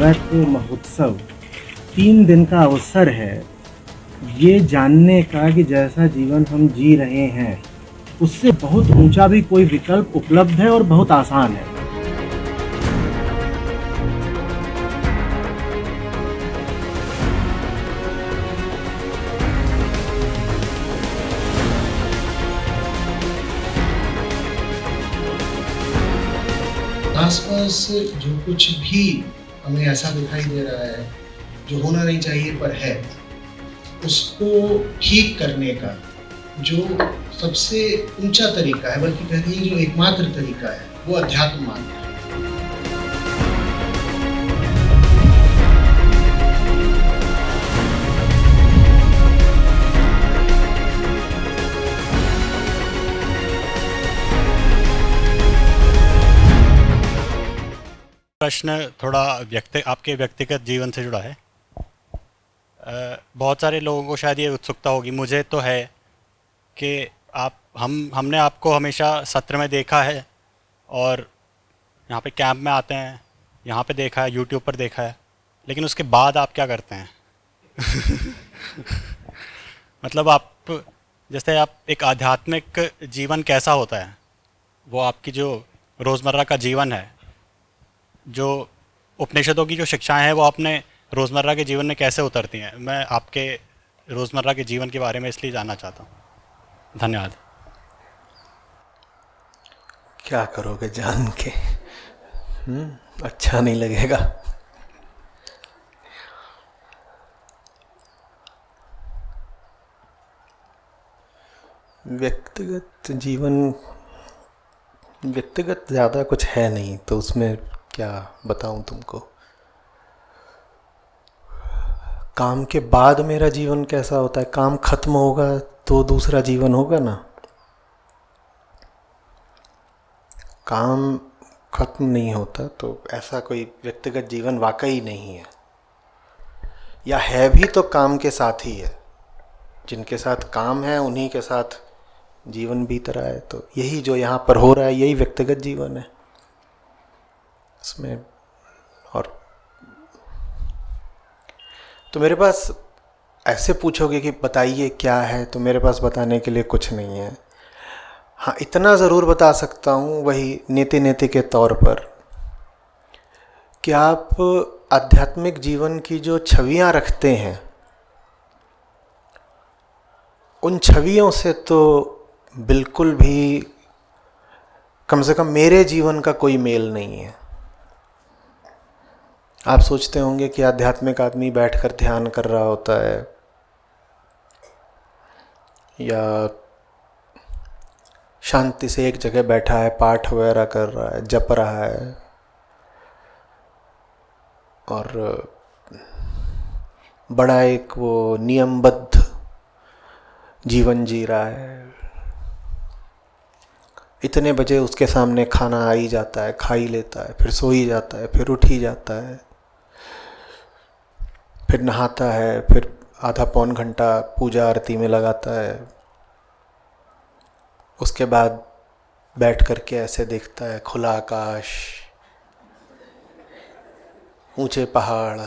वैक्य महोत्सव 3 दिन का अवसर है ये जानने का कि जैसा जीवन हम जी रहे हैं उससे बहुत ऊंचा भी कोई विकल्प उपलब्ध है और बहुत आसान है। आसपास जो कुछ भी हमें ऐसा दिखाई दे रहा है जो होना नहीं चाहिए पर है, उसको ठीक करने का जो सबसे ऊंचा तरीका है, बल्कि कहिए जो एकमात्र तरीका है, वो अध्यात्म मार्ग है। प्रश्न थोड़ा आपके व्यक्तिगत जीवन से जुड़ा है। बहुत सारे लोगों को शायद ये उत्सुकता होगी, मुझे तो है कि हमने आपको हमेशा सत्र में देखा है और यहाँ पे कैंप में आते हैं, यहाँ पे देखा है, यूट्यूब पर देखा है, लेकिन उसके बाद आप क्या करते हैं? मतलब आप जैसे आप एक आध्यात्मिक जीवन कैसा होता है, वो आपकी जो रोज़मर्रा का जीवन है, जो उपनिषदों की जो शिक्षाएं हैं वो अपने रोज़मर्रा के जीवन में कैसे उतरती हैं, मैं आपके रोज़मर्रा के जीवन के बारे में इसलिए जानना चाहता हूँ। धन्यवाद। क्या करोगे जान के? अच्छा नहीं लगेगा। व्यक्तिगत जीवन व्यक्तिगत ज़्यादा कुछ है नहीं, तो उसमें क्या बताऊं तुमको। काम के बाद मेरा जीवन कैसा होता है, काम खत्म होगा तो दूसरा जीवन होगा ना। काम खत्म नहीं होता तो ऐसा कोई व्यक्तिगत जीवन वाकई नहीं है, या है भी तो काम के साथ ही है। जिनके साथ काम है उन्हीं के साथ जीवन बीत रहा है, तो यही जो यहाँ पर हो रहा है यही व्यक्तिगत जीवन है इसमें। और तो मेरे पास ऐसे पूछोगे कि बताइए क्या है, तो मेरे पास बताने के लिए कुछ नहीं है। हाँ, इतना ज़रूर बता सकता हूँ, वही नीति नीति के तौर पर, कि आप आध्यात्मिक जीवन की जो छवियाँ रखते हैं उन छवियों से तो बिल्कुल भी, कम से कम मेरे जीवन का कोई मेल नहीं है। आप सोचते होंगे कि आध्यात्मिक आदमी बैठकर ध्यान कर रहा होता है या शांति से एक जगह बैठा है, पाठ वगैरह कर रहा है, जप रहा है और बड़ा एक वो नियमबद्ध जीवन जी रहा है। इतने बजे उसके सामने खाना आ ही जाता है, खा ही लेता है, फिर सो ही जाता है, फिर उठ ही जाता है, फिर नहाता है, फिर आधा पौन घंटा पूजा आरती में लगाता है, उसके बाद बैठ करके ऐसे देखता है खुला आकाश, ऊंचे पहाड़,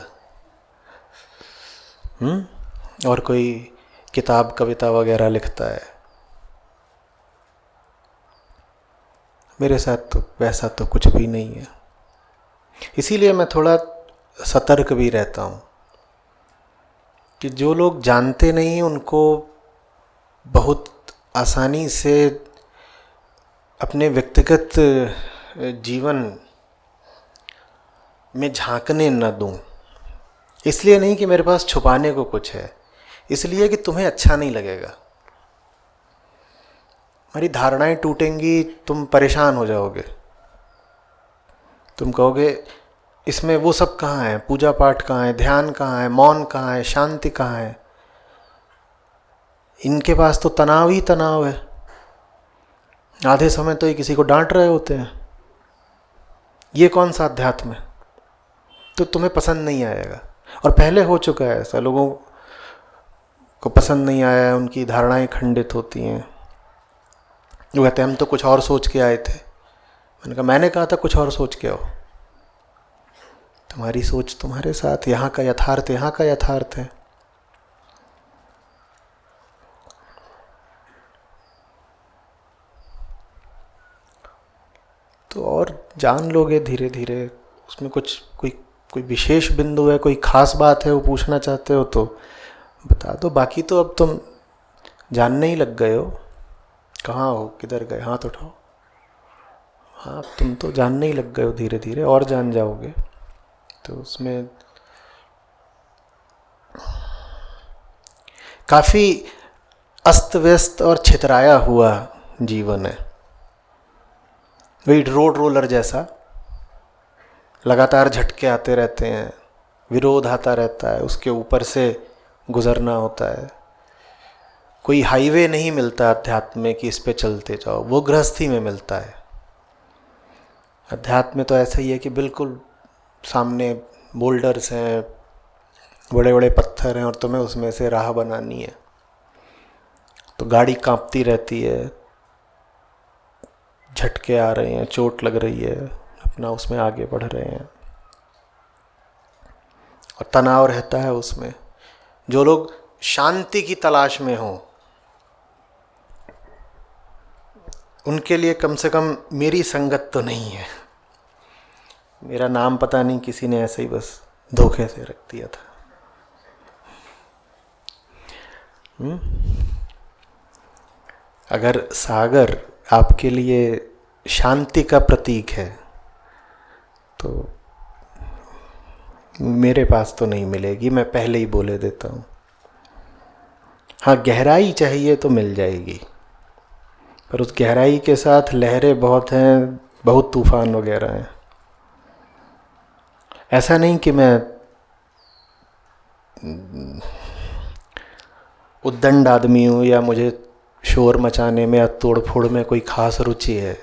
और कोई किताब कविता वगैरह लिखता है। मेरे साथ तो वैसा तो कुछ भी नहीं है, इसीलिए मैं थोड़ा सतर्क भी रहता हूँ कि जो लोग जानते नहीं उनको बहुत आसानी से अपने व्यक्तिगत जीवन में झांकने न दूं। इसलिए नहीं कि मेरे पास छुपाने को कुछ है, इसलिए कि तुम्हें अच्छा नहीं लगेगा, हमारी धारणाएं टूटेंगी, तुम परेशान हो जाओगे, तुम कहोगे इसमें वो सब कहाँ है, पूजा पाठ कहाँ है, ध्यान कहाँ है, मौन कहाँ है, शांति कहाँ है। इनके पास तो तनाव ही तनाव है, आधे समय तो ये किसी को डांट रहे होते हैं, ये कौन सा अध्यात्म है। तो तुम्हें पसंद नहीं आएगा, और पहले हो चुका है ऐसा, लोगों को पसंद नहीं आया है, उनकी धारणाएं खंडित होती हैं। वो कहते हैं हम तो कुछ और सोच के आए थे। मैंने कहा था कुछ और सोच के आओ। तुम्हारी सोच तुम्हारे साथ, यहाँ का यथार्थ यहाँ का यथार्थ है। तो और जान लोगे धीरे धीरे। उसमें कुछ कोई विशेष बिंदु है, कोई खास बात है वो पूछना चाहते हो तो बता दो। बाकी तो अब तुम जानने ही लग गए हो। कहाँ हो, किधर गए, हाथ उठाओ। हाँ, तुम तो जानने ही लग गए हो धीरे धीरे, और जान जाओगे। तो उसमें काफ़ी अस्त व्यस्त और छितराया हुआ जीवन है। वही रोड रोलर जैसा, लगातार झटके आते रहते हैं, विरोध आता रहता है, उसके ऊपर से गुजरना होता है। कोई हाईवे नहीं मिलता अध्यात्म में कि इस पे चलते जाओ, वो गृहस्थी में मिलता है। अध्यात्म में तो ऐसा ही है कि बिल्कुल सामने बोल्डर्स हैं, बड़े बड़े पत्थर हैं, और तुम्हें उसमें से राह बनानी है। तो गाड़ी कांपती रहती है, झटके आ रहे हैं, चोट लग रही है, अपना उसमें आगे बढ़ रहे हैं, और तनाव रहता है उसमें। जो लोग शांति की तलाश में हों, उनके लिए कम से कम मेरी संगत तो नहीं है। मेरा नाम पता नहीं, किसी ने ऐसे ही बस धोखे से रख दिया था। अगर सागर आपके लिए शांति का प्रतीक है तो मेरे पास तो नहीं मिलेगी, मैं पहले ही बोले देता हूँ। हाँ, गहराई चाहिए तो मिल जाएगी, पर उस गहराई के साथ लहरें बहुत हैं, बहुत तूफान वगैरह हैं। ऐसा नहीं कि मैं उद्दंड आदमी हूँ या मुझे शोर मचाने में या तोड़ फोड़ में कोई खास रुचि है।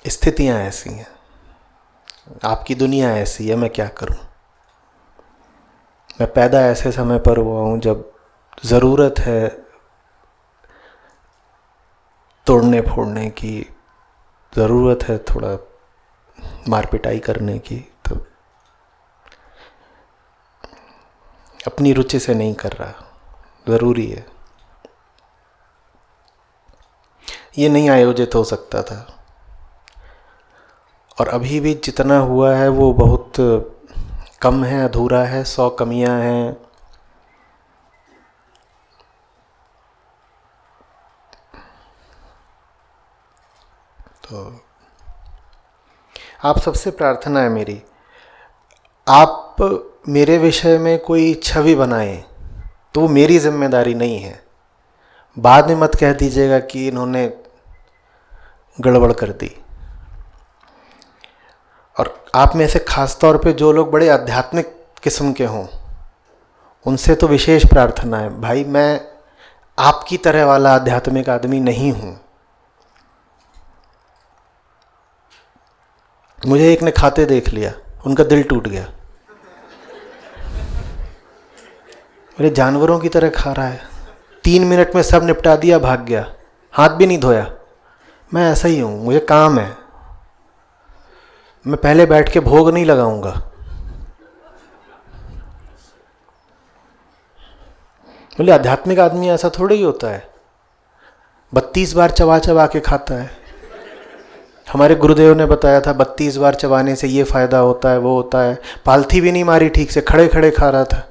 स्थितियाँ ऐसी हैं, आपकी दुनिया ऐसी है, मैं क्या करूं। मैं पैदा ऐसे समय पर हुआ हूं जब ज़रूरत है तोड़ने फोड़ने की, ज़रूरत है थोड़ा मार पिटाई करने की, तो अपनी रुचि से नहीं कर रहा, ज़रूरी है। ये नहीं आयोजित हो सकता था, और अभी भी जितना हुआ है वो बहुत कम है, अधूरा है, 100 कमियां हैं। तो आप सबसे प्रार्थना है मेरी, आप मेरे विषय में कोई छवि बनाएं तो वो मेरी जिम्मेदारी नहीं है। बाद में मत कह दीजिएगा कि इन्होंने गड़बड़ कर दी। और आप में से खास तौर पे जो लोग बड़े आध्यात्मिक किस्म के हों, उनसे तो विशेष प्रार्थना है, भाई मैं आपकी तरह वाला आध्यात्मिक आदमी नहीं हूं। मुझे एक ने खाते देख लिया, उनका दिल टूट गया। मेरे जानवरों की तरह खा रहा है, 3 मिनट में सब निपटा दिया, भाग गया, हाथ भी नहीं धोया। मैं ऐसा ही हूँ, मुझे काम है, मैं पहले बैठ के भोग नहीं लगाऊंगा। बोले आध्यात्मिक आदमी ऐसा थोड़ा ही होता है, 32 बार चबा चबा के खाता है। हमारे गुरुदेव ने बताया था 32 बार चबाने से ये फायदा होता है, वो होता है। पालथी भी नहीं मारी ठीक से, खड़े खड़े खा रहा था।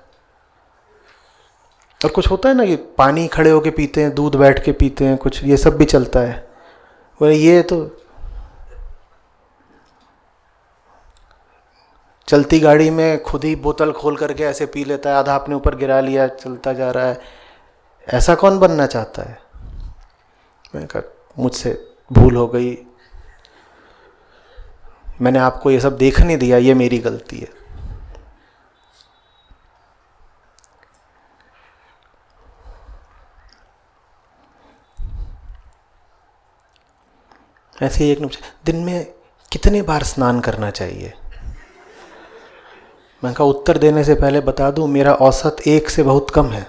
और कुछ होता है ना कि पानी खड़े होके पीते हैं, दूध बैठ के पीते हैं, कुछ ये सब भी चलता है। वो ये तो चलती गाड़ी में खुद ही बोतल खोल करके ऐसे पी लेता है, आधा अपने ऊपर गिरा लिया, चलता जा रहा है। ऐसा कौन बनना चाहता है? मैंने कहा मुझसे भूल हो गई, मैंने आपको ये सब देखने दिया, ये मेरी गलती है। ऐसे ही एक ने पूछा दिन में कितने बार स्नान करना चाहिए? मैं कहा उत्तर देने से पहले बता दूं, मेरा औसत 1 से बहुत कम है।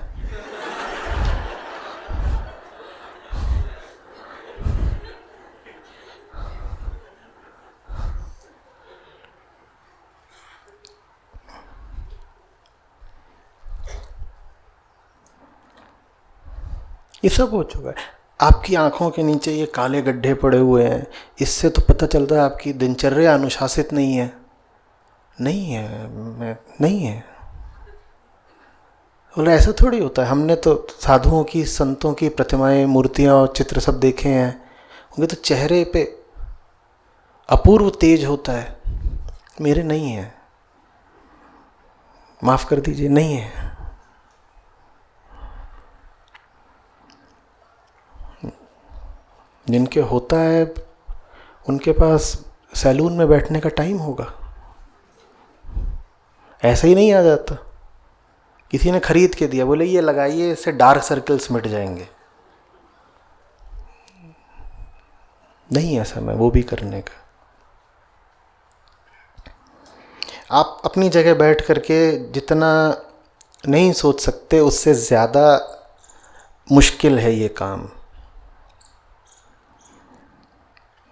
ये सब हो चुका है। आपकी आंखों के नीचे ये काले गड्ढे पड़े हुए हैं, इससे तो पता चलता है आपकी दिनचर्या अनुशासित नहीं है। नहीं है। बोले ऐसा थोड़ी होता है, हमने तो साधुओं की, संतों की प्रतिमाएं, मूर्तियां और चित्र सब देखे हैं, उनके तो चेहरे पे अपूर्व तेज होता है, मेरे नहीं है, माफ कर दीजिए, नहीं है। जिनके होता है उनके पास सैलून में बैठने का टाइम होगा, ऐसा ही नहीं आ जाता। किसी ने खरीद के दिया, बोले ये लगाइए, इससे डार्क सर्कल्स मिट जाएंगे। नहीं है समय वो भी करने का। आप अपनी जगह बैठ करके जितना नहीं सोच सकते, उससे ज़्यादा मुश्किल है ये काम,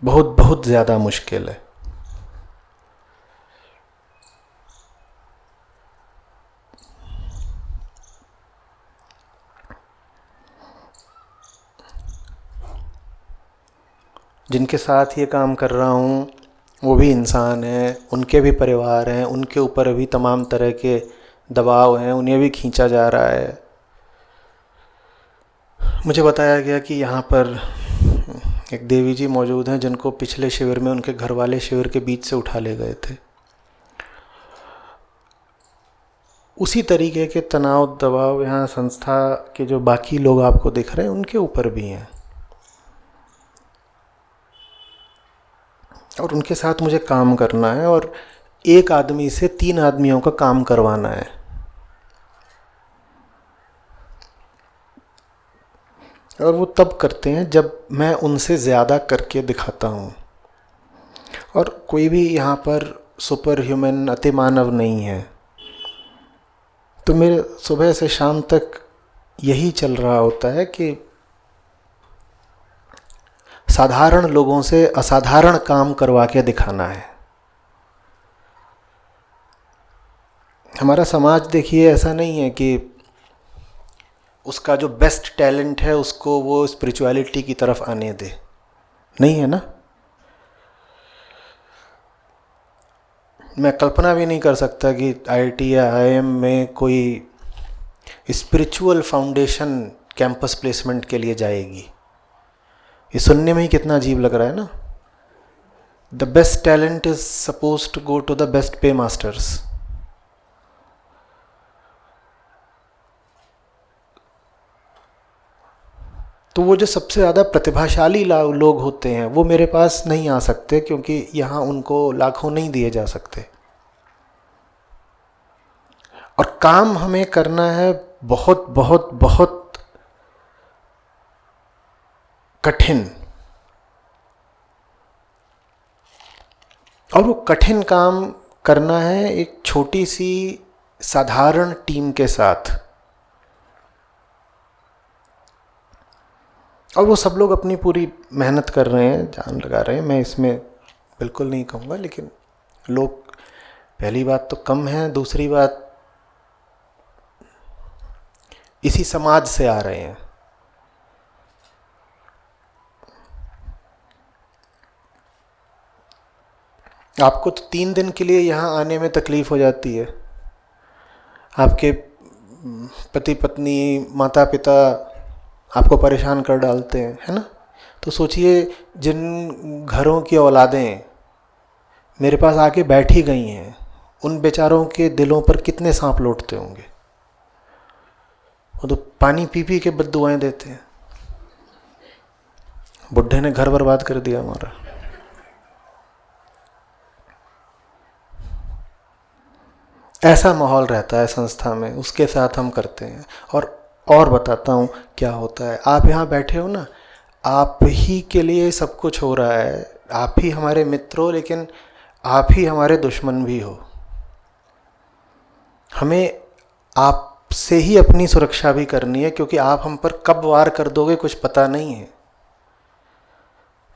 बहुत बहुत ज़्यादा मुश्किल है। जिनके साथ ये काम कर रहा हूँ वो भी इंसान हैं, उनके भी परिवार हैं, उनके ऊपर भी तमाम तरह के दबाव हैं, उन्हें भी खींचा जा रहा है। मुझे बताया गया कि यहाँ पर एक देवी जी मौजूद हैं जिनको पिछले शिविर में उनके घर वाले शिविर के बीच से उठा ले गए थे। उसी तरीके के तनाव, दबाव यहाँ संस्था के जो बाकी लोग आपको दिख रहे हैं उनके ऊपर भी हैं, और उनके साथ मुझे काम करना है, और एक आदमी से 3 आदमियों का काम करवाना है। और वो तब करते हैं जब मैं उनसे ज़्यादा करके दिखाता हूँ। और कोई भी यहाँ पर सुपर ह्यूमन, अतिमानव नहीं है। तो मेरे सुबह से शाम तक यही चल रहा होता है कि साधारण लोगों से असाधारण काम करवा के दिखाना है। हमारा समाज देखिए ऐसा नहीं है कि उसका जो बेस्ट टैलेंट है उसको वो स्पिरिचुअलिटी की तरफ आने दे, नहीं है ना। मैं कल्पना भी नहीं कर सकता कि आईआईटी या आईआईएम में कोई स्पिरिचुअल फाउंडेशन कैंपस प्लेसमेंट के लिए जाएगी। ये सुनने में ही कितना अजीब लग रहा है ना। The best talent is suppose to go to the best paymasters. तो वो जो सबसे ज़्यादा प्रतिभाशाली लोग होते हैं वो मेरे पास नहीं आ सकते, क्योंकि यहाँ उनको लाखों नहीं दिए जा सकते। और काम हमें करना है बहुत बहुत बहुत कठिन, और वो कठिन काम करना है एक छोटी सी साधारण टीम के साथ। और वो सब लोग अपनी पूरी मेहनत कर रहे हैं, जान लगा रहे हैं, मैं इसमें बिल्कुल नहीं कहूँगा। लेकिन लोग पहली बात तो कम है, दूसरी बात इसी समाज से आ रहे हैं। आपको तो 3 दिन के लिए यहाँ आने में तकलीफ़ हो जाती है, आपके पति पत्नी, माता पिता आपको परेशान कर डालते हैं, है ना। तो सोचिए जिन घरों की औलादें मेरे पास आके बैठी गई हैं, उन बेचारों के दिलों पर कितने सांप लौटते होंगे। वो तो पानी पी पी के बद्दुआएं देते हैं, बुढ़े ने घर बर्बाद कर दिया हमारा। ऐसा माहौल रहता है संस्था में, उसके साथ हम करते हैं। और बताता हूँ क्या होता है। आप यहाँ बैठे हो ना, आप ही के लिए सब कुछ हो रहा है, आप ही हमारे मित्र हो, लेकिन आप ही हमारे दुश्मन भी हो। हमें आपसे ही अपनी सुरक्षा भी करनी है, क्योंकि आप हम पर कब वार कर दोगे कुछ पता नहीं है।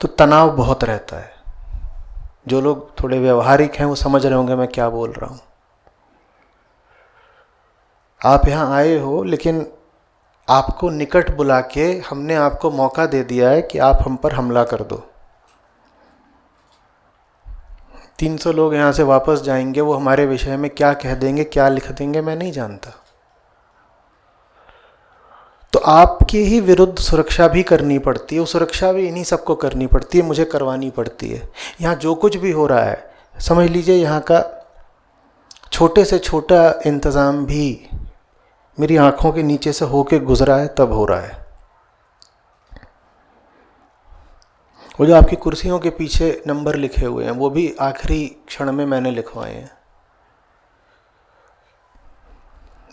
तो तनाव बहुत रहता है। जो लोग थोड़े व्यवहारिक हैं वो समझ रहे होंगे मैं क्या बोल रहा हूँ। आप यहाँ आए हो, लेकिन आपको निकट बुला के हमने आपको मौका दे दिया है कि आप हम पर हमला कर दो। 300 लोग यहाँ से वापस जाएंगे, वो हमारे विषय में क्या कह देंगे, क्या लिख देंगे, मैं नहीं जानता। तो आपके ही विरुद्ध सुरक्षा भी करनी पड़ती है, वो सुरक्षा भी इन्हीं सबको करनी पड़ती है, मुझे करवानी पड़ती है। यहाँ जो कुछ भी हो रहा है, समझ लीजिए यहाँ का छोटे से छोटा इंतज़ाम भी मेरी आंखों के नीचे से होके गुजरा है, तब हो रहा है। वो जो आपकी कुर्सियों के पीछे नंबर लिखे हुए हैं, वो भी आखिरी क्षण में मैंने लिखवाए हैं।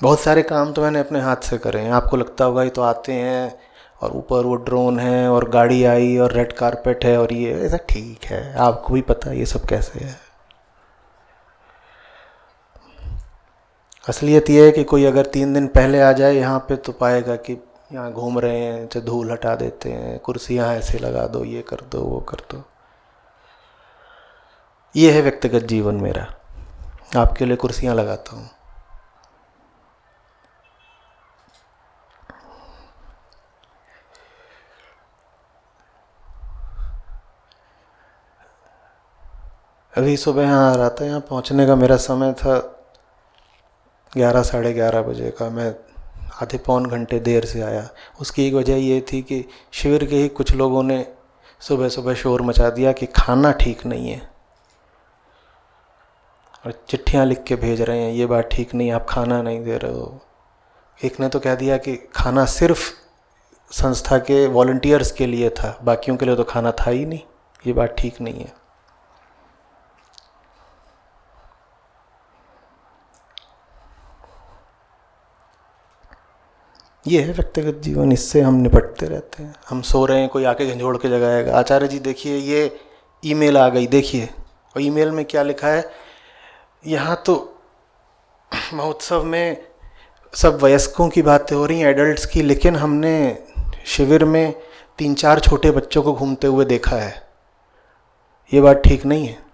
बहुत सारे काम तो मैंने अपने हाथ से करे हैं। आपको लगता होगा ये तो आते हैं और ऊपर वो ड्रोन है और गाड़ी आई और रेड कारपेट है और ये ऐसा, ठीक है, आपको भी पता है ये सब कैसे है। असलियत ये है कि कोई अगर 3 दिन पहले आ जाए यहाँ पे तो पाएगा कि यहाँ घूम रहे हैं, चाहे धूल हटा देते हैं, कुर्सियाँ ऐसे लगा दो, ये कर दो, वो कर दो। ये है व्यक्तिगत जीवन मेरा। आपके लिए कुर्सियाँ लगाता हूँ। अभी सुबह यहाँ आ रहा था, यहाँ पहुँचने का मेरा समय था 11 साढ़े 11 बजे का। मैं आधे पौन घंटे देर से आया। उसकी एक वजह ये थी कि शिविर के ही कुछ लोगों ने सुबह सुबह शोर मचा दिया कि खाना ठीक नहीं है और चिट्ठियाँ लिख के भेज रहे हैं, ये बात ठीक नहीं, आप खाना नहीं दे रहे हो। एक ने तो कह दिया कि खाना सिर्फ संस्था के वॉलंटियर्स के लिए था, बाकियों के लिए तो खाना था ही नहीं, ये बात ठीक नहीं है। ये है व्यक्तिगत जीवन, इससे हम निपटते रहते हैं। हम सो रहे हैं, कोई आके झंझोड़ के जगाएगा, आचार्य जी देखिए ये ईमेल आ गई, देखिए। और ईमेल में क्या लिखा है? यहाँ तो महोत्सव में सब वयस्कों की बातें हो रही हैं, एडल्ट्स की, लेकिन हमने शिविर में 3-4 छोटे बच्चों को घूमते हुए देखा है, ये बात ठीक नहीं है।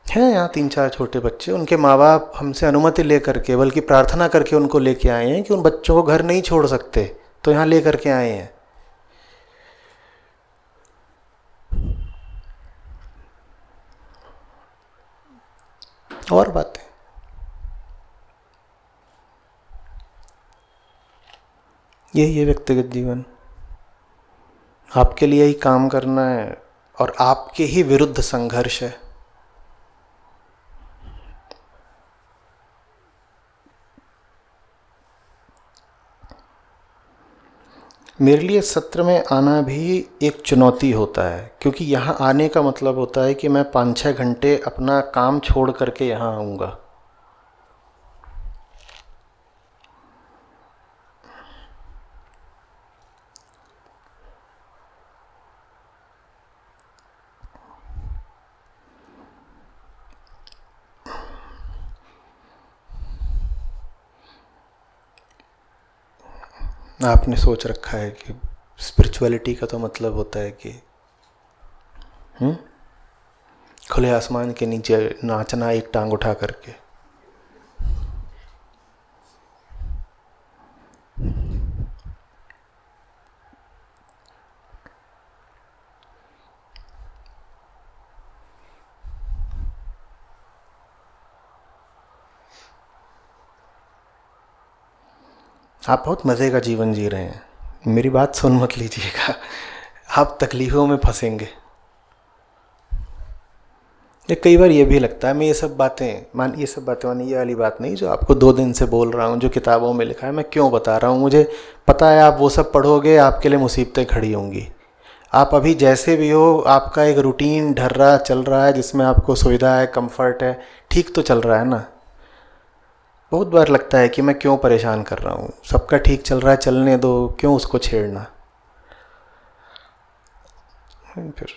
हैं यहाँ 3-4 छोटे बच्चे, उनके माँ बाप हमसे अनुमति ले करके, बल्कि प्रार्थना करके उनको लेके आए हैं कि उन बच्चों को घर नहीं छोड़ सकते, तो यहाँ ले करके आए हैं। और बातें यही है व्यक्तिगत जीवन। आपके लिए ही काम करना है और आपके ही विरुद्ध संघर्ष है। मेरे लिए सत्र में आना भी एक चुनौती होता है, क्योंकि यहाँ आने का मतलब होता है कि मैं 5-6 घंटे अपना काम छोड़ करके यहाँ आऊँगा। आपने सोच रखा है कि स्पिरिचुअलिटी का तो मतलब होता है कि खुले आसमान के नीचे नाचना एक टांग उठा करके। आप बहुत मज़े का जीवन जी रहे हैं, मेरी बात सुन मत लीजिएगा, आप तकलीफ़ों में फंसेंगे। कई बार ये भी लगता है, मैं ये सब बातें मानी, ये वाली बात नहीं जो आपको 2 दिन से बोल रहा हूँ, जो किताबों में लिखा है, मैं क्यों बता रहा हूँ? मुझे पता है आप वो सब पढ़ोगे, आपके लिए मुसीबतें खड़ी होंगी। आप अभी जैसे भी हो, आपका एक रूटीन ढर्रा चल रहा है जिसमें आपको सुविधा है, कंफर्ट है, ठीक तो चल रहा है ना। बहुत बार लगता है कि मैं क्यों परेशान कर रहा हूँ, सबका ठीक चल रहा है, चलने दो, क्यों उसको छेड़ना। फिर